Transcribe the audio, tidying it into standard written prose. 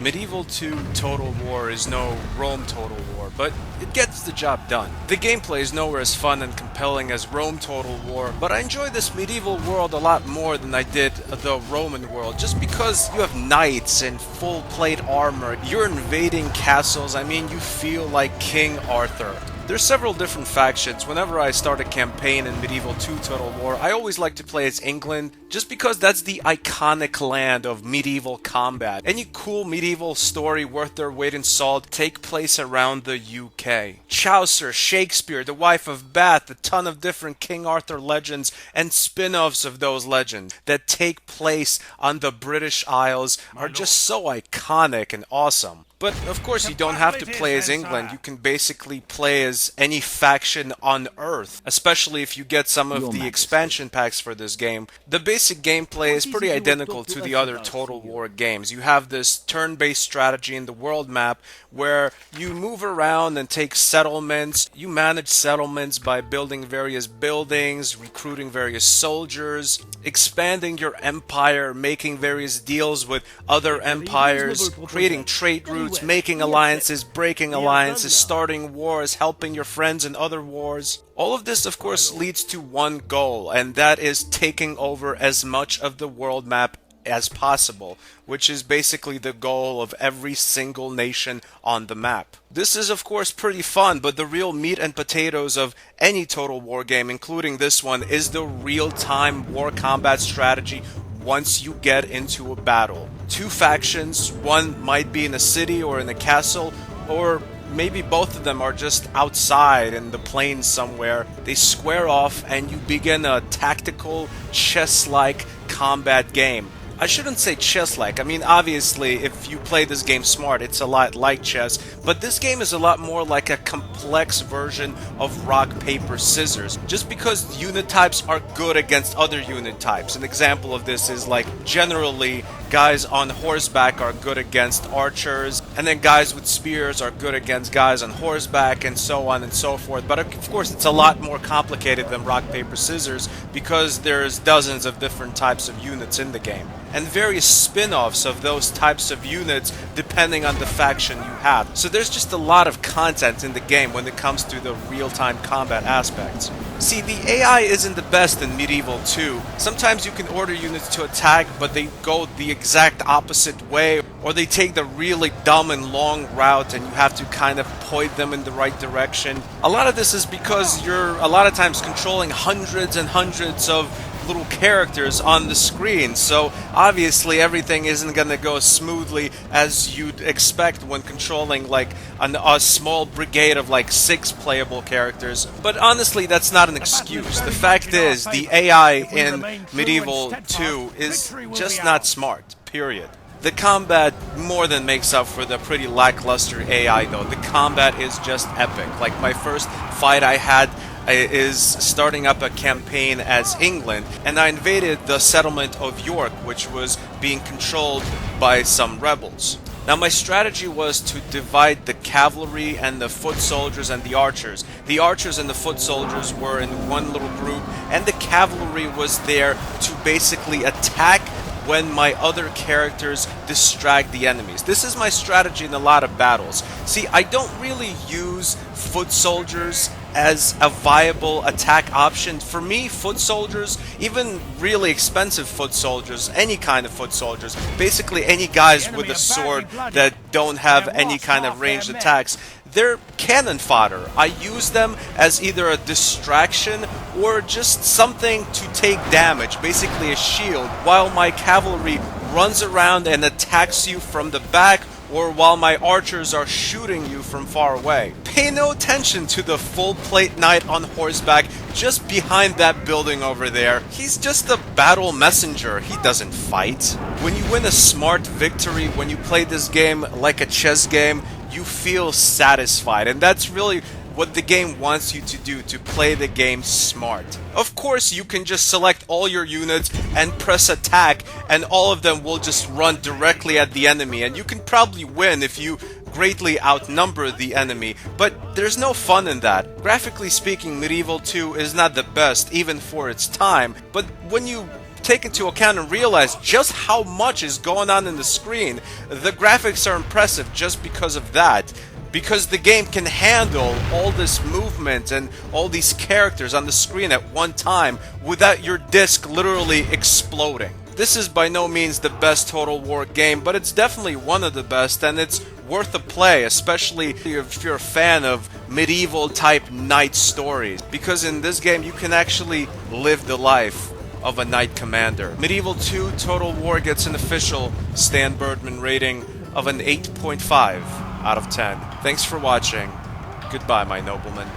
Medieval 2 Total War is no Rome Total War, but it gets the job done. The gameplay is nowhere as fun and compelling as Rome Total War, but I enjoy this medieval world a lot more than I did the Roman world, just because you have knights in full plate armor, you're invading castles, I mean you feel like King Arthur. There's several different factions. Whenever I start a campaign in Medieval 2 Total War, I always like to play as England, just because that's the iconic land of medieval combat. Any cool medieval story worth their weight in salt take place around the UK. Chaucer, Shakespeare, The Wife of Bath, a ton of different King Arthur legends and spin-offs of those legends that take place on the British Isles are just so iconic and awesome. But of course you don't have to play as England, you can basically play as any faction on Earth, especially if you get some of the expansion packs for this game. The basic gameplay is pretty identical to the other Total War games. You have this turn-based strategy in the world map where you move around and take settlements. You manage settlements by building various buildings, recruiting various soldiers, expanding your empire, making various deals with other empires, creating trade routes, making alliances, breaking alliances, starting wars, helping your friends in other wars. All of this, of course, leads to one goal, and that is taking over as much of the world map as possible, which is basically the goal of every single nation on the map. This is of course pretty fun, but the real meat and potatoes of any Total War game, including this one, is the real-time war combat strategy once you get into a battle. Two factions, one might be in a city or in a castle, or maybe both of them are just outside in the plains somewhere. They square off and you begin a tactical, chess-like combat game. I shouldn't say chess-like. I mean, obviously, if you play this game smart, it's a lot like chess, but this game is a lot more like a complex version of rock, paper, scissors. Just because unit types are good against other unit types. An example of this is like, generally, guys on horseback are good against archers, and then guys with spears are good against guys on horseback, and so on and so forth. But of course, it's a lot more complicated than rock, paper, scissors, because there's dozens of different types of units in the game, and various spin-offs of those types of units depending on the faction you have. So there's just a lot of content in the game when it comes to the real-time combat aspects. See, the AI isn't the best in Medieval 2. Sometimes you can order units to attack, but they go the exact opposite way, or they take the really dumb and long route and you have to kind of point them in the right direction. A lot of this is because you're a lot of times controlling hundreds and hundreds of little characters on the screen, so obviously everything isn't gonna go smoothly as you'd expect when controlling like a small brigade of like 6 playable characters. But honestly, that's not an excuse. The fact is, the AI in Medieval 2 is just not smart, period. The combat more than makes up for the pretty lackluster AI though. The combat is just epic. Like my first fight I had is starting up a campaign as England, and I invaded the settlement of York, which was being controlled by some rebels. Now my strategy was to divide the cavalry and the foot soldiers and the archers. The archers and the foot soldiers were in one little group, and the cavalry was there to basically attack when my other characters distract the enemies. This is my strategy in a lot of battles. See, I don't really use foot soldiers as a viable attack option. For me, foot soldiers, even really expensive foot soldiers, any kind of foot soldiers, basically any guys with a sword that don't have any kind of ranged attacks, they're cannon fodder. I use them as either a distraction or just something to take damage, basically a shield, while my cavalry runs around and attacks you from the back, or while my archers are shooting you from far away. Pay no attention to the full plate knight on horseback just behind that building over there. He's just a battle messenger. He doesn't fight. When you win a smart victory, when you play this game like a chess game, you feel satisfied, and that's really what the game wants you to do, to play the game smart. Of course, you can just select all your units and press attack, and all of them will just run directly at the enemy, and you can probably win if you greatly outnumber the enemy, but there's no fun in that. Graphically speaking, Medieval 2 is not the best, even for its time, but when you take into account and realize just how much is going on in the screen. The graphics are impressive just because of that. Because the game can handle all this movement and all these characters on the screen at one time without your disc literally exploding. This is by no means the best Total War game, but it's definitely one of the best, and it's worth a play, especially if you're a fan of medieval type knight stories. Because in this game you can actually live the life of a knight commander. Medieval 2 Total War gets an official stanburdman rating of an 8.5 out of 10. Thanks for watching. Goodbye, my nobleman.